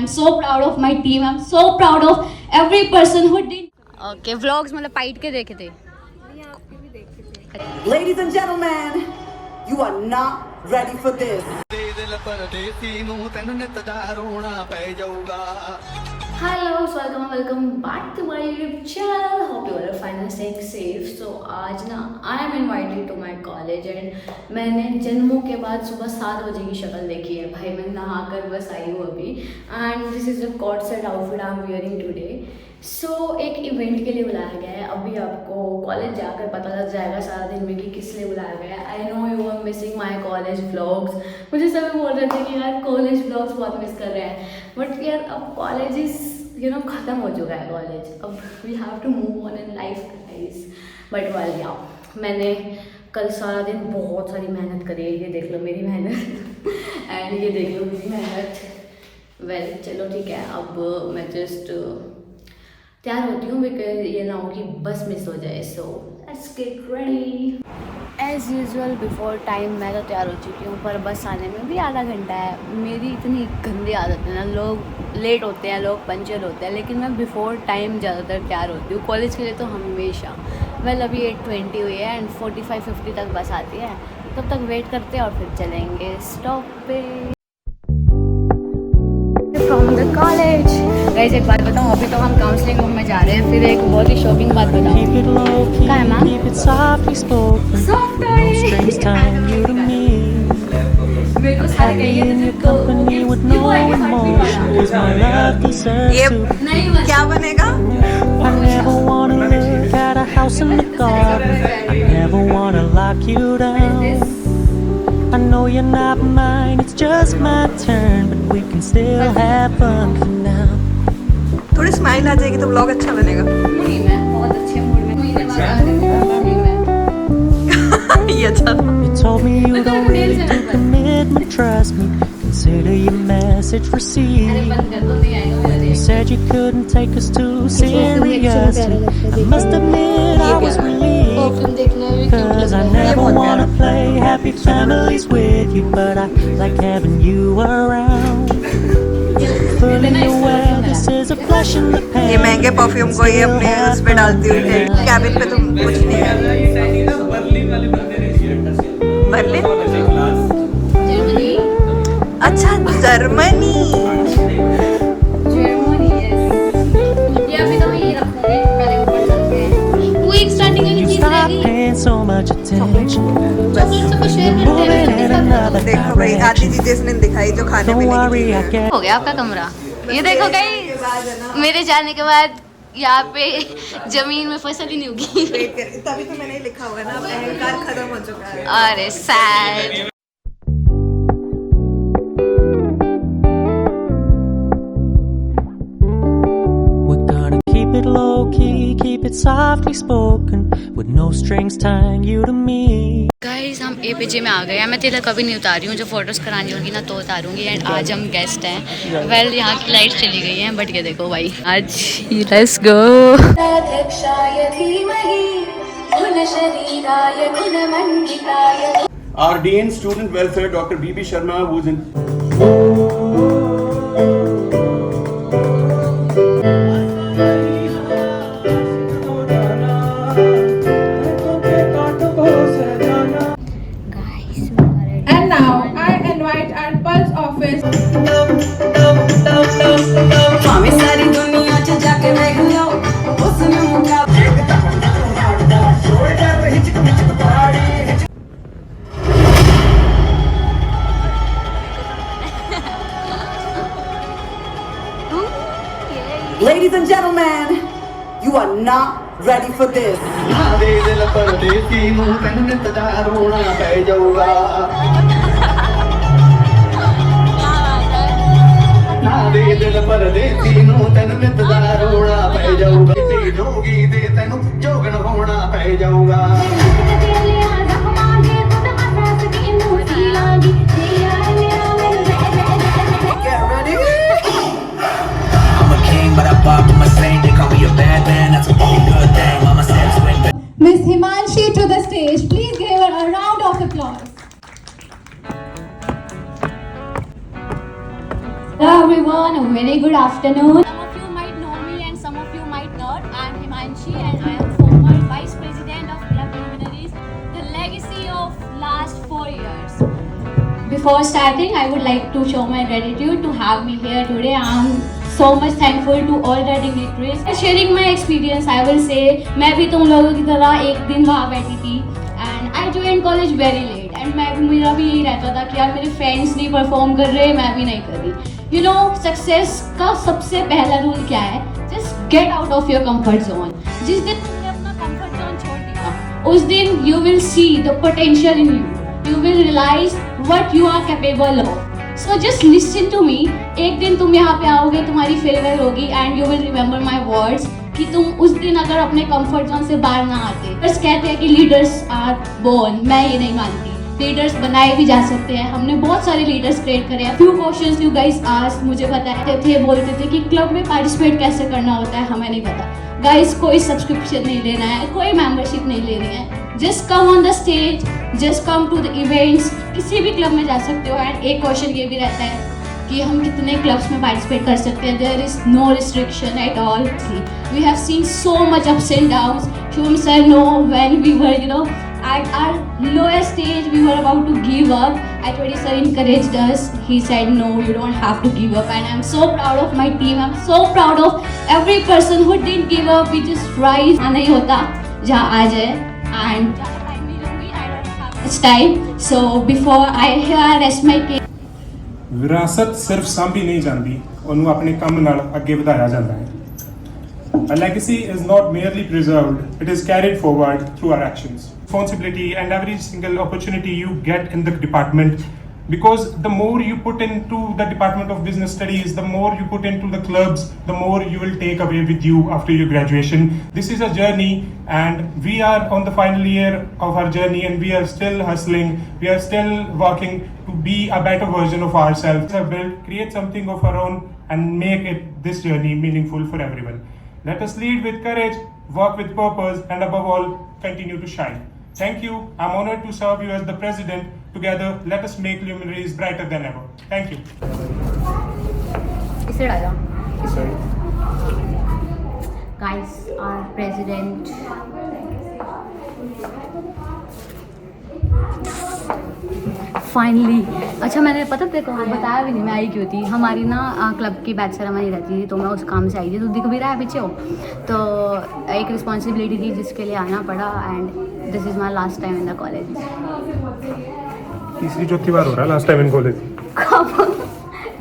I'm so proud of my team. I'm so proud of every person who did. Okay, vlogs मतलब पाइट के देखे थे. Ladies and gentlemen, you are not ready for this. Hello, so welcome back to my YouTube channel. Hope you all are fine and staying safe. So आज ना I am invited to my college and मैंने जन्मों के बाद सुबह 7 बजे की शक्ल देखी है भाई. मैं नहा कर बस आई हूँ अभी and this is the court set outfit I am wearing today. So एक इवेंट के लिए बुलाया गया है. अभी आपको कॉलेज जाकर पता लग जाएगा सारा दिन में कि किस लिए बुलाया गया है. I know you are missing my college vlogs. मुझे सभी बोल रहे थे कि यार कॉलेज व्लॉग्स बहुत मिस कर रहे हैं बट यार अब कॉलेज इज ख़त्म हो चुका है कॉलेज. अब we have to move on in life guys. But well yeah मैंने कल सारा दिन बहुत सारी मेहनत करी है. ये देख लो मेरी मेहनत एंड ये देख लो मेरी मेहनत. वेल चलो ठीक है. अब मैं जस्ट तैयार होती हूँ बिकॉज ये ना हो कि बस मिस हो जाए. So let's get ready. As usual before time मैं तो तैयार हो चुकी हूँ पर बस आने में भी आधा घंटा है. मेरी इतनी गंदी आदत है ना. लोग लेट होते हैं, लोग पंचर होते हैं, लेकिन मैं बिफोर टाइम ज़्यादातर तैयार होती हूँ कॉलेज के लिए तो हमेशा. वेल अभी 8:20 हुई है एंड 45-50 तक बस आती है. तब तक वेट करते हैं और फिर चलेंगे स्टॉप पे फ्रॉम द कॉलेज. गाइस एक बात बताऊँ, अभी तो हम काउंसलिंग रूम में जा रहे हैं. फिर एक बहुत ही शॉकिंग बात बताऊँ. क्या है मैम? मेरे को सारे कहिए ये नहीं क्या बनेगा? I know you're not mine, it's just my turn, but we can still have fun now. थोड़ी स्माइल आ जाएगी तो व्लॉग अच्छा बनेगा. मूड में बहुत अच्छे मूड में महीने बाद आ जाएंगे में. ये अच्छा. You told me you don't really do commitment, trust me. Consider your message received. बंद कर दो, नहीं आएगा मेरे. You said you couldn't take us too seriously. I must admit I was relieved, cause I never wanna play happy families with you, but I like having you around. Fully aware this is a flash in the pan. ये महंगे perfume को ये अपने उस पे डालती हुई है. कैबिन पे तुम कुछ नहीं है. बर्लिन. जर्मनी. अच्छा जर्मनी. जर्मनी ये अभी तो ये रखते हैं. पहले ऊपर चलते हैं. वो एक स्टार्टिंग की चीज Stop रहेगी. paying so much attention. Chocolate सबको शेयर करते हैं. Moving in another देखो भाई आधी चीजें इसने दिखाई जो खाने Don't पीने की worry, I चीजें हैं. get. हो गया आपका कमरा. ये देखो गई मेरे जाने के बाद यहाँ पे जमीन में फसल ही नहीं उगी. वेट कर. तभी तो मैंने लिखा हुआ है ना अहंकार खत्म हो चुका है. अरे sad. We're gonna keep it low key, keep it softly spoken, with no strings tying you to me. Guys हम APJ में आ गए हैं. मैं तिलक कभी नहीं उतारी हूँ. जो फोटोज़ करानी होगी ना तो उतारूंगी. एंड आज हम गेस्ट हैं. वेल यहाँ की लाइट्स चली गई हैं बट ये देखो भाई आज let's go. Our Dean Student Welfare, Dr. B.B. Sharma, who's in. And now I invite our Pulse office. भाਵੇਂ सारी दुनिया च जाके देख लो उसमें मुकाबला. Ladies and gentlemen, you are not ready for this. Get ready. I'm a king, but I bought with my saint. They call me a bad man, that's a fucking good thing. Mama said swing back. Miss Himanshi to the stage. Please give her a round of applause. everyone, a very good afternoon. Some of you might know me and some of you might not. I am Himanshi and I am former Vice President of Club Luminaries, the legacy of last 4 years. Before starting, I would like to show my gratitude to have me here today. I am so much thankful to all the dignitaries. Sharing my experience, I will say, मैं भी तुम लोगों की तरह एक दिन वहाँ बैठी थी and I joined college very late and मेरा भी यही रहता था कि यार मेरे फ्रेंड्स नहीं परफॉर्म कर रहे, मैं भी नहीं कर रही. You know, सक्सेस का सबसे पहला रूल क्या है? Just get out of your comfort zone. जिस दिन तुमने अपना comfort zone छोड़ दिया, उस दिन you will see the potential in you. You will realize what you are capable of. So just listen to me. एक दिन तुम यहाँ पे आओगे, तुम्हारी फेयरवेल होगी and you will remember my words कि तुम उस दिन अगर अपने कंफर्ट जोन से बाहर ना आते. बस कहते हैं कि लीडर्स आर बोर्न, मैं ये नहीं मानती. लीडर्स बनाए भी जा सकते हैं. हमने बहुत सारे लीडर्स क्रिएट करे हैं. Few questions you guys asked, मुझे बताते थे, बोलते थे कि क्लब में पार्टिसिपेट कैसे करना होता है, हमें नहीं पता. गाइस, कोई सब्सक्रिप्शन नहीं लेना है, कोई मेंबरशिप नहीं लेनी है. Just come on the stage, just come to the events. किसी भी क्लब में जा सकते हो. एंड एक क्वेश्चन ये भी रहता है कि हम कितने क्लब्स में पार्टिसिपेट कर सकते हैं. There is no restriction at all. We have seen so much ups and downs. Shubham sir know when we were at our lowest stage, we were about to give up. Actually, sir encouraged us. He said, no, you don't have to give up. And I'm so proud of my team. I'm so proud of every person who didn't give up. We just tried. नहीं होता जहाँ आज है. And time नहीं लूँगी. I don't have much time. So before I rest my case. ਵਿਰਾਸਤ ਸਿਰਫ ਸਾਂਭੀ ਨਹੀਂ ਜਾਂਦੀ, ਉਹਨੂੰ ਆਪਣੇ ਕੰਮ ਨਾਲ ਅੱਗੇ ਵਧਾਇਆ ਜਾਂਦਾ ਹੈ. A legacy is not merely preserved, it is carried forward through our actions. Responsibility and every single opportunity you get in the department, because the more you put into the Department of Business Studies, the more you put into the clubs, the more you will take away with you after your graduation. This is a journey and we are on the final year of our journey and we are still hustling, we are still working to be a better version of ourselves. We have built, create something of our own and make this journey meaningful for everyone. Let us lead with courage, work with purpose, and above all, continue to shine. Thank you. I'm honored to serve you as the president. Together, let us make Luminaries brighter than ever. Thank you. Guys, our president. Finally. अच्छा, मैंने पता देखो बताया भी नहीं मैं आई क्यों थी. हमारी ना क्लब की बैच सेरेमनी रहती थी तो मैं उस काम से आई थी. तो दिख भी रहा है पीछे हो. तो एक रिस्पॉन्सिबिलिटी थी जिसके लिए आना पड़ा. And this is my last time in the college. तीसरी चौथी बार हो रहा है लास्ट टाइम इन कॉलेज.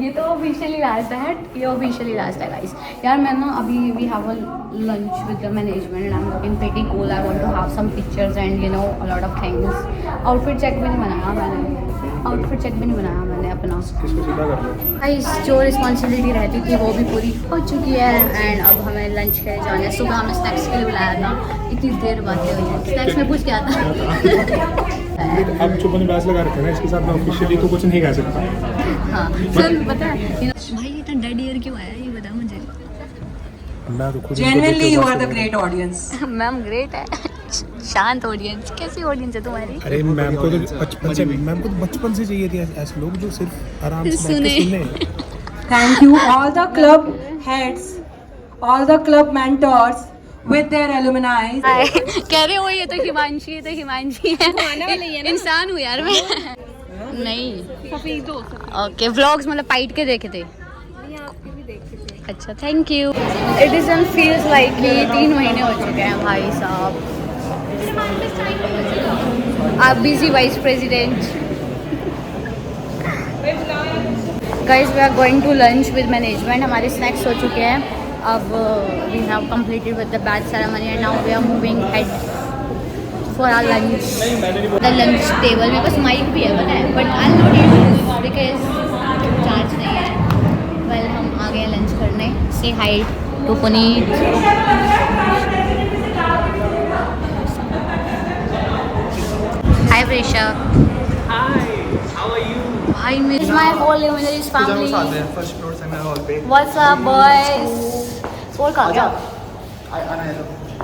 ये तो ऑफिशियली लास्ट है. ये ऑफिशियली लास्ट है गाइस. यार मैं ना अभी we have a lunch with the management and I am looking pretty cool. I want to have some pictures and you know a lot of things. Outfit check भी नहीं बनाया मैंने. अपना. गाइस, जो रिस्पॉन्सिबिलिटी रहती थी वो भी पूरी हो चुकी है. एंड अब हमें लंच के लिए जाना है. सुबह हमें स्नैक्स के लिए बुलाया था. इतनी देर बातें हुई हैं. स्नैक्स में कुछ क्या था. अब जो मैंने बैच लगा रखा है ना, इसके साथ मैं ऑफिशियली तो कुछ नहीं कह सकता. हाँ सर, पता है भाई इतना डेड ईयर क्यों आया ये बता मुझे. मैं तो खुद Genuinely, you are the great audience. Ma'am great है. शांत ऑडियंस. कैसी ऑडियंस है तुम्हारी. अरे मैम को तो बचपन से चाहिए थी ऐसे लोग जो सिर्फ आराम से बैठ के सुने. Thank you, all the club heads, all the club mentors with their alumni. कह रहे हो ये तो हिमांशी है. इंसान हूँ यार मैं. नहीं ओके, व्लॉग्स मतलब पाइट के देखे थे. अच्छा, thank you. It is and feels like कि 3 महीने हो चुके हैं भाई साहब. आप busy vice president. Guys, we are going to lunch with management. हमारे स्नैक्स हो चुके हैं. अब we have completed with the batch ceremony and now we are moving head for our lunch. The lunch table में बस mike भी है पता है, but I not use because charge नहीं है. वेल, हम आ गए लंच करने. Say hi to Puneet. Hi Presha. Hi, miss my whole Luminaries family. First floor seminar hall पे. What's up, boys? और कहाँ गया?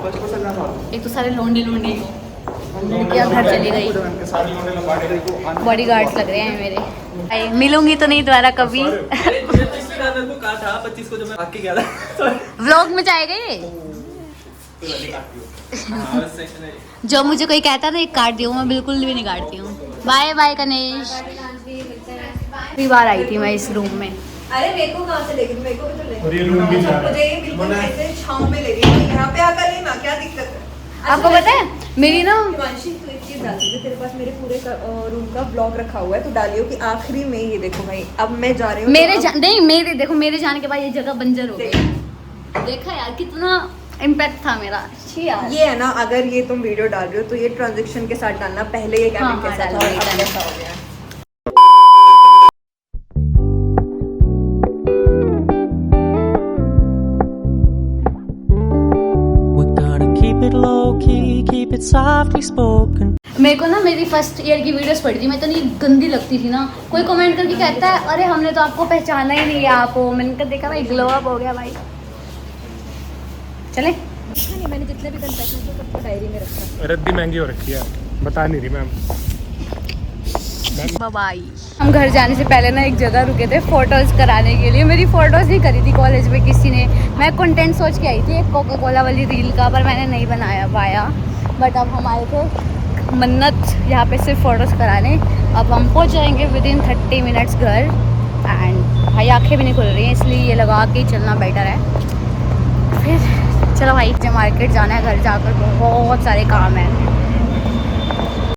First floor seminar hall. एक तो सारे लोंडे लड़कियाँ घर चली गई. बॉडीगार्ड्स लग रहे हैं मेरे. मिलूंगी तो नहीं दोबारा कभी. मेरे को कहा था 25 को जब मैं भाग के गया था। व्लॉग में जाएगा ये। जो मुझे कोई कहता ना एक काट दियो, मैं बिल्कुल भी नहीं काटती हूँ। Bye bye Ganesh. पहली बार आई थी मैं इस रूम में। अरे मेरे को कहाँ से लेगी, मेरे को भी तो ले। और ये रूम भी जा रहा है। मुझे ये बिल्कुल ऐसे छांव में ले रही है, यहाँ पे आकर लेना, क्या दिक्कत है? आपको पता है मेरी ना हिमांशी, तू एक चीज डाल दीजिए, तेरे पास मेरे पूरे रूम का ब्लॉग रखा हुआ है, तो डालियो कि आखिरी में ये देखो भाई, अब मैं जा रही हूँ। नहीं मेरे देखो, मेरे जाने के बाद ये जगह बंजर हो गई। देखा यार कितना इम्पैक्ट था मेरा। यार ये है ना, अगर ये तुम वीडियो डाल रहे हो तो ये ट्रांजैक्शन के साथ डालना, पहले ये हाँ, कैबिन कैसा था और अब कैसा हो गया है। We're gonna keep it low key, keep it softly spoken. मेरे को ना मेरी फर्स्ट ईयर की वीडियोस पड़ी थी, मैं तो नहीं गंदी लगती थी ना। कोई कमेंट करके कहता है अरे हमने तो आपको पहचाना ही नहीं है आपको। मैंने कहा देखा भाई, ग्लो अप हो गया भाई। चले नहीं, मैंने जितने भी कंसेशन थे सबको डायरी में रखा। रद्दी महंगी हो रखी है, बता नहीं रही मैम। बाय। हम घर जाने से पहले ना एक जगह रुके थे फोटोज कराने के लिए। मेरी फोटोज नहीं करी थी कॉलेज में किसी ने। मैं कंटेंट सोच के आई थी एक कोका कोला वाली रील का, पर मैंने नहीं बनाया पाया। बट अब हम आए थे मन्नत यहाँ पे सिर्फ फोटोज कराने। अब हम पहुँच जाएंगे विदिन 30 मिनट्स घर। एंड भाई आँखें भी नहीं खुल रही हैं, इसलिए ये लगा के ही चलना बेटर है। फिर चलो भाई, मुझे मार्केट जाना है, घर जाकर बहुत सारे काम हैं।